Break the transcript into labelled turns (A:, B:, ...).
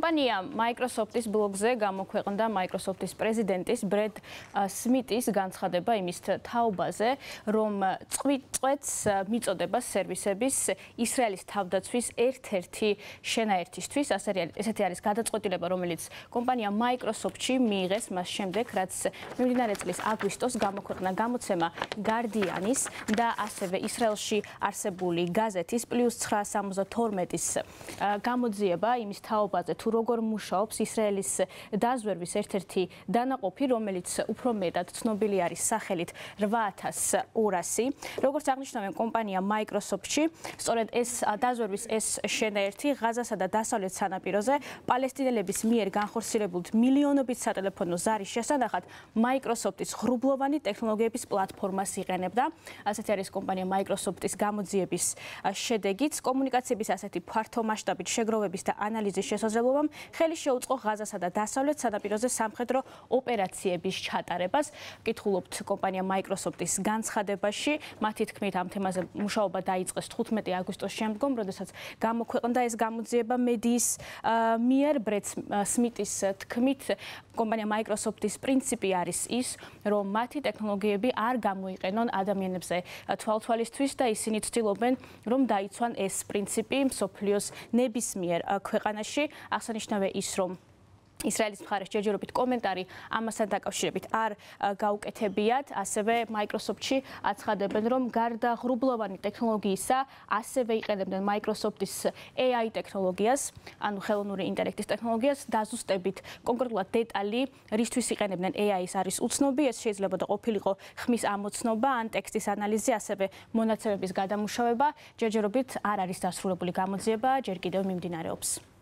A: კომპანია Microsoft-ის ბლოგზე გამოქვეყნდა Microsoft-ის პრეზიდენტის ბრედ სმიტის განცხადება იმის თაობაზე, რომ წვეთს მიწოდება სერვისების ისრაელის თავდაცვის ერთ-ერთი შენაერთისთვის. ესეთი არის გადაწყვეტილება, რომელიც კომპანია Microsoft-ში მიიღეს მას შემდეგ, რაც მიმდინარე წლის აგვისტოს გამოქვეყნა გამოცემა Guardian-ის და ასევე ისრაელში არსებული გაზეთის +972-ის გამოძიება იმის თაობაზე, თუ როგორ მუშაობს ისრაელის დაზვერვის ერთ-ერთი დანაყოფი, რომელიც უფრო მეტად ცნობილი არის სახელით 8200. როგორც აღნიშნავენ კომპანია Microsoft-ში, სწორედ ეს დაზვერვის ეს შენაერთი ღაზასა და დასავლეთ სანაპიროზე პალესტინელების მიერ განხორციელებულ მილიონობით სატელეფონო ზარის შესანახად Microsoft-ის ღრუბლოვანი ტექნოლოგიების პლატფორმას იყენებდა. ასეთი არის კომპანია Microsoft-ის გამოძიების შედეგიც. კომუნიკაციების ასეთი ფართო მასშტაბით შეგროვების და ანალიზის შესაძლებლობამ ხელი შეუწყო ღაზასა და დასავლეთ სანაპიროზე სამხედრო ოპერაციების ჩატარებას. ვკითხულობთ კომპანია Microsoft-ის განცხადებაში. მათი თქმით, ამ თემაზე მუშაობა დაიწყეს 15 აგვისტოს შემდგომ, როდესაც გამოქვეყნდა ეს გამოძიება მედიის მიერ. ბრედ სმიტის თქმით, კომპანია Microsoft-ის პრინციპი არის ის, რომ მათი ტექნოლოგიები არ გამოიყენონ ადამიანებზე თვალთვალისთვის და ისინი ცდილობენ, რომ დაიცვან ეს პრინციპი მსოფლიოს ნებისმიერ ქვეყანაში. აღსანიშნავია ის, რომ ისრაელის მხარეს ჯერჯერობით კომენტარი ამასთან დაკავშირებით არ გაუკეთებიათ. ასევე Microsoft-ში აცხადებენ, რომ გარდა ღრუბლოვანი ტექნოლოგიისა, ასევე იყენებდნენ Microsoft-ის AI ტექნოლოგიას, ანუ ხელოვნური ინტელექტის ტექნოლოგიას. დაზუსტებით კონკრეტულად დეტალი, რისთვის იყენებდნენ AI-ის არის უცნობი. ეს შეიძლება და ყოფილიყო ხმის ამოცნობა ან ტექსტის ანალიზი, ასევე მონაცემების გადამუშავება. ჯერჯერობით არ არის დასრულებული გამოძიება, ჯერ კიდევ მიმდინარეობს.